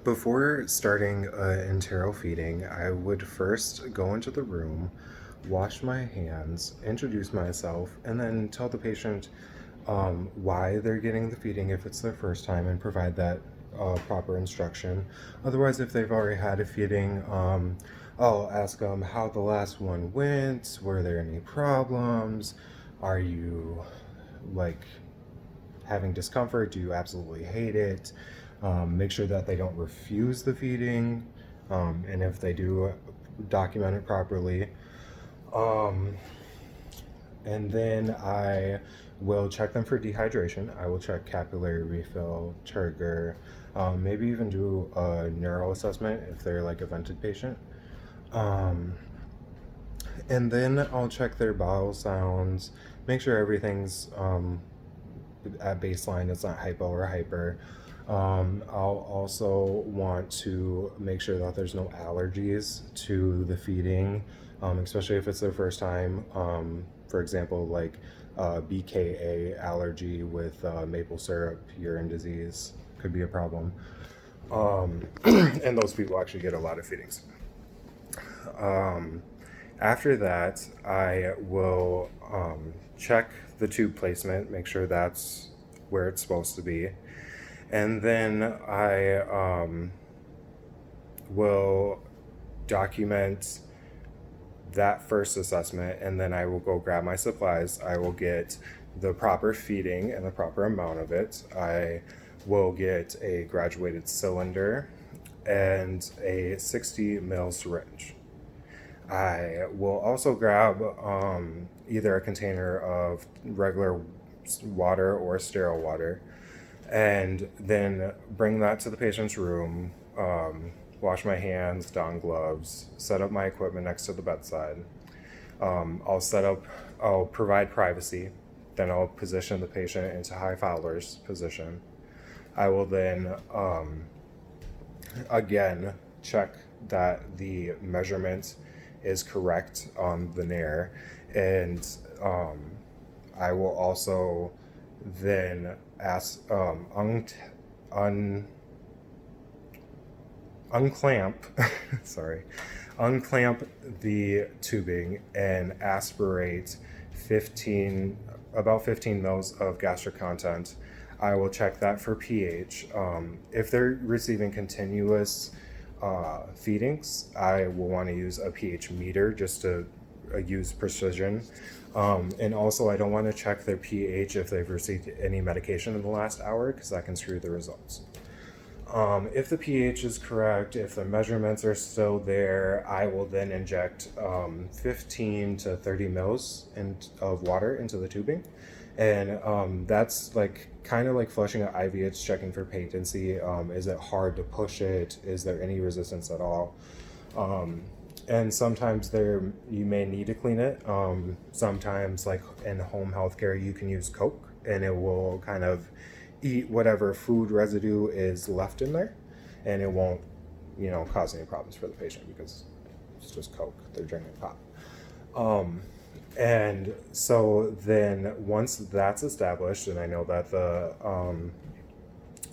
Before starting enteral feeding, I would first go into the room, wash my hands, introduce myself, and then tell the patient why they're getting the feeding if it's their first time and provide that proper instruction. Otherwise, if they've already had a feeding, I'll ask them how the last one went, were there any problems, are you like having discomfort? Do you absolutely hate it? Make sure that they don't refuse the feeding, and if they do, document it properly. Um, and then I will check them for dehydration. I will check capillary refill, turgor, maybe even do a neural assessment if they're like a vented patient. Um, and then I'll check their bowel sounds, make sure everything's at baseline, it's not hypo or hyper. I'll also want to make sure that there's no allergies to the feeding, especially if it's their first time. For example, like BKA allergy with maple syrup, urine disease could be a problem. And those people actually get a lot of feedings. Um, After that, I will check the tube placement, make sure that's where it's supposed to be. And then I will document that first assessment, and then I will go grab my supplies. I will get the proper feeding and the proper amount of it. I will get a graduated cylinder and a 60 ml syringe. I will also grab either a container of regular water or sterile water, and then bring that to the patient's room, wash my hands, don gloves, set up my equipment next to the bedside. I'll provide privacy, then I'll position the patient into high Fowler's position. I will then, again, check that the measurement is correct on the nair, and I will also then ask unclamp sorry, unclamp the tubing and aspirate 15 about 15 mils of gastric content. I will check that for pH. If they're receiving continuous feedings, I will want to use a pH meter just to use precision. And also, I don't want to check their pH if they've received any medication in the last hour, because that can screw the results. If the pH is correct, if the measurements are still there, I will then inject 15 to 30 mils of water into the tubing. And that's like kind of like flushing an IV. It's checking for patency. Is it hard to push it? Is there any resistance at all? And sometimes you may need to clean it. Sometimes, like in home healthcare, you can use Coke, and it will kind of eat whatever food residue is left in there, and it won't, cause any problems for the patient because it's just Coke. They're drinking pop. And so then once that's established, and I know that the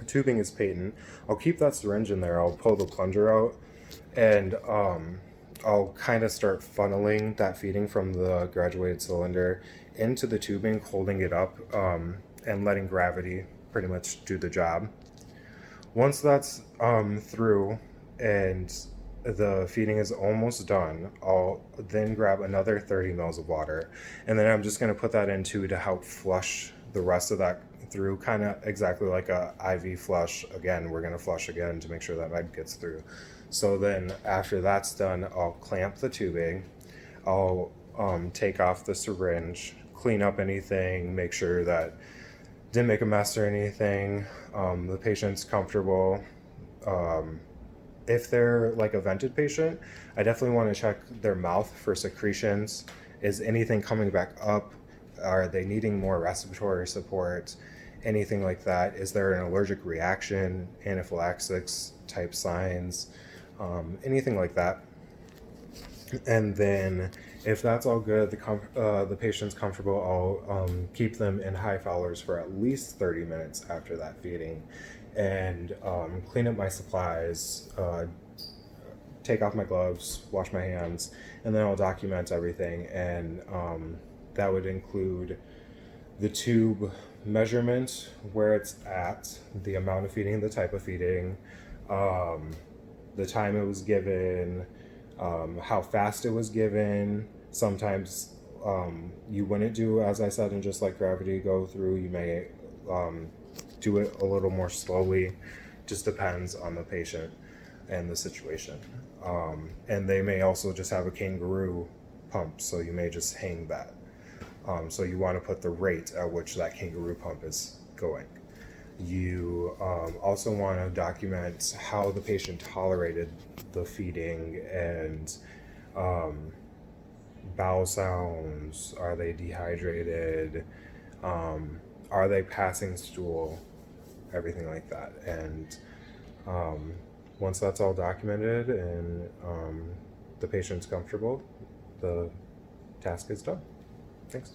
tubing is patent, I'll keep that syringe in there. I'll pull the plunger out, and I'll kind of start funneling that feeding from the graduated cylinder into the tubing, holding it up, and letting gravity pretty much do the job. Once that's through and the feeding is almost done, I'll then grab another 30 mils of water, and then I'm just going to put that into to help flush the rest of that through, kind of exactly like a IV flush. Again, we're going to flush again to make sure that med gets through. So then after that's done, I'll clamp the tubing. I'll take off the syringe, clean up anything, make sure that didn't make a mess or anything. The patient's comfortable. If they're like a vented patient, I definitely want to check their mouth for secretions. Is anything coming back up? Are they needing more respiratory support? Anything like that? Is there an allergic reaction, anaphylaxis type signs, anything like that? And then if that's all good, the patient's comfortable, I'll keep them in high Fowlers for at least 30 minutes after that feeding. and clean up my supplies, take off my gloves, wash my hands, and then I'll document everything. And that would include the tube measurement, where it's at, the amount of feeding, the type of feeding, the time it was given, how fast it was given. Sometimes you wouldn't do, as I said, and just like gravity go through, you may do it a little more slowly. Just depends on the patient and the situation. And they may also just have a kangaroo pump, so you may just hang that. So you want to put the rate at which that kangaroo pump is going. You also want to document how the patient tolerated the feeding, and bowel sounds. Are they dehydrated? Are they passing stool? Everything like that. And once that's all documented and the patient's comfortable, the task is done. Thanks.